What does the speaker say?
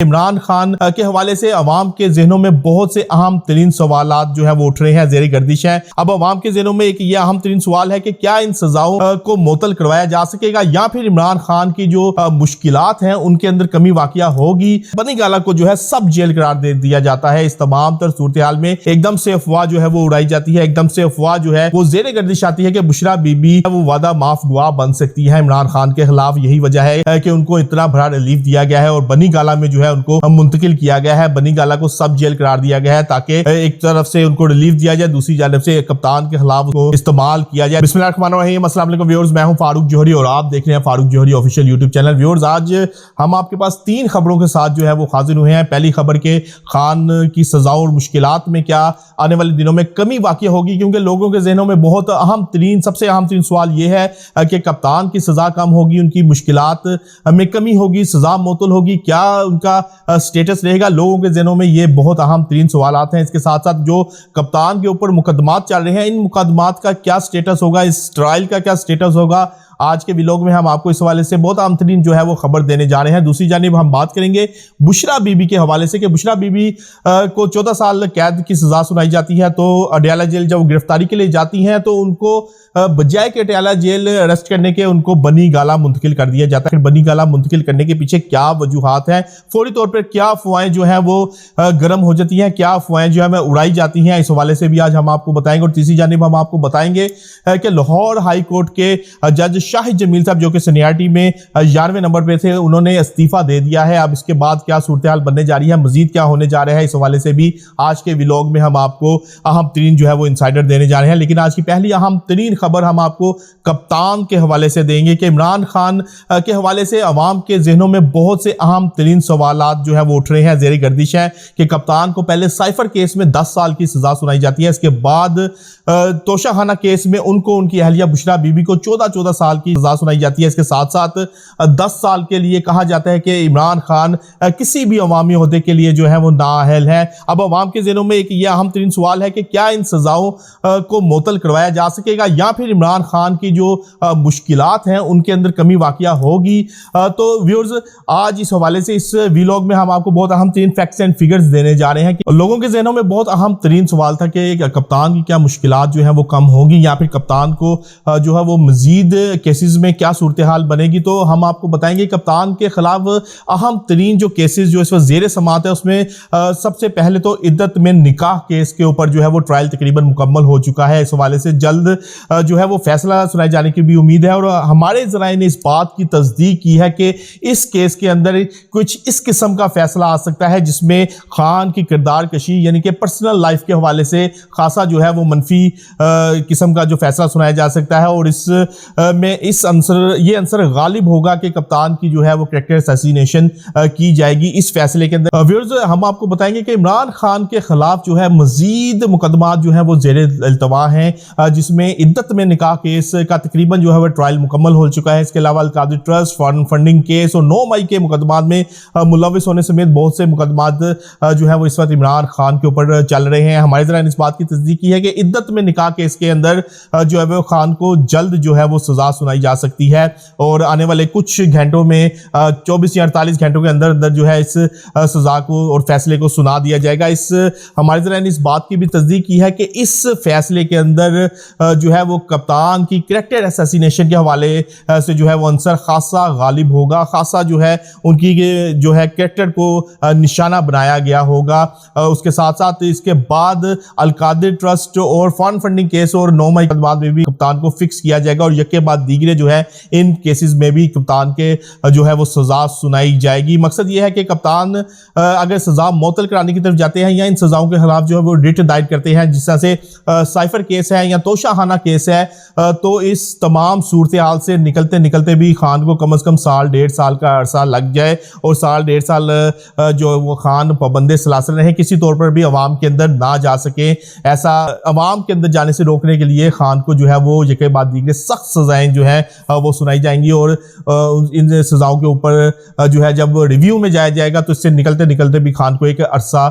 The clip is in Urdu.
عمران خان کے حوالے سے عوام کے ذہنوں میں بہت سے اہم ترین سوالات جو ہے وہ اٹھ رہے ہیں، زیر گردش ہیں۔ اب عوام کے ذہنوں میں ایک یہ اہم ترین سوال ہے کہ کیا ان سزاؤں کو معطل کروایا جا سکے گا یا پھر عمران خان کی جو مشکلات ہیں ان کے اندر کمی واقعہ ہوگی۔ بنی گالہ کو جو ہے سب جیل قرار دے دیا جاتا ہے۔ اس تمام تر صورتحال میں ایک دم سے افواہ جو ہے وہ اڑائی جاتی ہے، ایک دم سے افواہ جو ہے وہ زیر گردش آتی ہے کہ بشرا بی بی وہ وعدہ معاف گواہ بن سکتی ہے عمران خان کے خلاف۔ یہی وجہ ہے کہ ان کو اتنا بڑا ریلیف دیا گیا ہے اور بنی گالہ میں جو ہے ان کو منتقل کیا گیا ہے، بنی گالہ کو سب جیل قرار دیا گیا ہے تاکہ ایک طرف سے ان کو ریلیف دیا جائے، دوسری جانب سے کپتان کے خلاف کو استعمال کیا جائے۔ بسم اللہ الرحمن الرحیم، السلام علیکم ویورز، میں ہوں فاروق جوہری اور آپ دیکھ رہے ہیں فاروق جوہری آفیشیل یوٹیوب چینل۔ ویورز، آج ہم آپ کے پاس 3 خبروں کے ساتھ جو ہے وہ حاضر ہوئے ہیں۔ پہلی خبر کہ خان کی سزاؤں اور مشکلات میں کیا آنے والے دنوں میں کمی واقع ہوگی، کیونکہ لوگوں کے ذہنوں میں بہت سب سے اہم ترین سوال یہ ہے کہ کپتان کی سزا کم ہوگی، ان کی مشکلات میں کمی ہوگی، سزا معطل ہوگی، کیا ان کا سٹیٹس رہے گا؟ لوگوں کے ذہنوں میں یہ بہت اہم ترین سوالات ہیں۔ اس کے ساتھ ساتھ جو کپتان کے اوپر مقدمات چل رہے ہیں، ان مقدمات کا کیا سٹیٹس ہوگا، اس ٹرائل کا کیا سٹیٹس ہوگا، آج کے ویلوگ میں ہم آپ کو اس حوالے سے بہت اہم ترین جو ہے وہ خبر دینے جا رہے ہیں۔ دوسری جانب ہم بات کریں گے بشرا بی بی کے حوالے سے کہ بشرا بی بی کو 14 سال قید کی سزا سنائی جاتی ہے، تو اڈیالہ جیل جب گرفتاری کے لیے جاتی ہیں تو ان کو بجائے کہ اڈیالہ جیل اریسٹ کرنے کے ان کو بنی گالہ منتقل کر دیا جاتا ہے۔ بنی گالہ منتقل کرنے کے پیچھے کیا وجوہات ہیں، فوری طور پر کیا افواہیں جو ہیں وہ گرم ہو جاتی ہیں، کیا افواہیں جو ہے اڑائی جاتی ہیں، اس حوالے سے بھی آج ہم آپ کو بتائیں گے۔ اور تیسری جانب ہم آپ کو بتائیں گے کہ لاہور ہائی کورٹ کے جج شاہد جمیل صاحب جو کہ سینیارٹی میں 11ویں نمبر پہ تھے، انہوں نے استعفیٰ دے دیا ہے۔ اب اس کے بعد کیا صورتحال بننے جا رہی ہے، مزید کیا ہونے جا رہا ہے، اس حوالے سے بھی آج کے ویلوگ میں ہم آپ کو اہم ترین جو ہے وہ انسائیڈر دینے جا رہے ہیں۔ لیکن آج کی پہلی اہم ترین خبر ہم آپ کو کپتان کے حوالے سے دیں گے کہ عمران خان کے حوالے سے عوام کے ذہنوں میں بہت سے اہم ترین سوالات جو ہے وہ اٹھ رہے ہیں، زیر گردش ہیں کہ کپتان کو پہلے سائفر کیس میں 10 سال کی سزا سنائی جاتی ہے، اس کے بعد توشہ خانہ کیس میں ان کی اہلیہ بشرا بی بی کو 14 سال کی سزا سنائی جاتی ہے۔ اس کے ساتھ ساتھ 10 سال کے لیے کہا جاتا ہے کہ عمران خان کسی بھی عوامی عہدے کے لیے جو ہے وہ نااہل ہے۔ اب عوام کے ذہنوں میں ایک یہ اہم ترین سوال ہے کہ کیا ان سزاؤں کو معطل کروایا جا سکے گا یا پھر عمران خان کی جو مشکلات ہیں ان کے اندر کمی واقعہ ہوگی۔ تو ویورز، آج اس حوالے سے اس ویلوگ میں ہم آپ کو بہت اہم ترین فیکٹس اینڈ فگرز دینے جا رہے ہیں کہ لوگوں کے ذہنوں میں بہت اہم ترین سوال تھا کہ کپتان کی کیا مشکلات جو ہیں وہ کم ہوگی یا پھر کپتان کو جو ہے وہ مزید کیسز میں کیا صورتحال بنے گی۔ تو ہم آپ کو بتائیں گے کپتان کے خلاف اہم ترین جو کیسز جو اس وقت زیر سماعت ہے، اس میں سب سے پہلے تو عدت میں نکاح کیس کے اوپر جو ہے وہ ٹرائل تقریباً مکمل ہو چکا ہے۔ اس حوالے سے جلد جو ہے وہ فیصلہ سنائے جانے کی بھی امید ہے، اور ہمارے ذرائع نے اس بات کی تصدیق کی ہے کہ اس کیس کے اندر کچھ اس قسم کا فیصلہ آ سکتا ہے جس میں خان کی کردار کشی یعنی کہ پرسنل لائف کے حوالے سے خاصا جو ہے وہ منفی قسم کا جو فیصلہ سنایا جا سکتا ہے، اور اس میں یہ عنصر غالب ہوگا کہ کپتان کی جو ہے وہ کریکٹر اسیسینیشن کی جائے گی اس فیصلے کے اندر۔ ویورز، ہم آپ کو بتائیں گے کہ عمران خان کے خلاف جو ہے مزید مقدمات جو ہیں وہ زیر التوا ہیں، جس میں عدت میں نکاح کیس کا تقریباً جو ہے وہ ٹرائل مکمل ہو چکا ہے۔ اس کے علاوہ القادری ٹرسٹ فنڈنگ کیس اور 9 مئی کے مقدمات میں ملوث ہونے سمیت بہت سے مقدمات جو ہے وہ اس وقت عمران خان کے اوپر چل رہے ہیں۔ ہمارے ذرائع نے اس بات کی تصدیق کی ہے کہ عدت میں نکاح کیس کے اندر جو ہے وہ خان کو جلد جو ہے وہ سزا سنائی جا سکتی ہے، اور آنے والے کچھ گھنٹوں میں 24 یا 48 گھنٹوں کے اندر جو ہے اس سزا کو اور فیصلے کو سنا دیا جائے گا۔ ہمارے ذرائع نے اس بات کی بھی تصدیق کی ہے کہ اس فیصلے کے اندر جو ہے وہ کپتان کی کریکٹر اسیسینیشن کے حوالے سے جو ہے وہ عنصر خاصا غالب ہوگا، خاصا جو ہے ان کی جو ہے کریکٹر کو نشانہ بنایا گیا ہوگا۔ اس کے ساتھ ساتھ اس کے بعد القادری ٹرسٹ اور فنڈنگ کیس اور 9 مئی کے بعد میں بھی کپتان کو فکس کیا جائے گا، اور یکے بعد دیگرے جو ہے ان کیسز میں بھی کپتان کے جو ہے وہ سزا سنائی جائے گی۔ مقصد یہ ہے کہ کپتان اگر سزا معطل کرانے کی طرف جاتے ہیں یا ان سزاؤں کے خلاف جو ہے وہ ریٹ دائر کرتے ہیں، جس طرح سے سائفر کیس ہے یا توشہ خانہ کیس ہے، تو اس تمام صورتحال سے نکلتے بھی خان کو کم از کم 1.5 سال کا عرصہ لگ جائے، اور 1.5 سال جو وہ خان پابند سلاسل رہیں، کسی طور پر بھی عوام کے اندر نہ جا سکیں۔ ایسا عوام کے اندر جانے سے روکنے کے لیے خان کو جو ہے وہ یکے بعد دیگرے سخت سزائیں جو ہیں وہ سنائی جائیں گی، اور ان سزاؤں کے اوپر جو ہے جب ریویو میں جایا جائے گا تو اس سے نکلتے بھی خان کو ایک عرصہ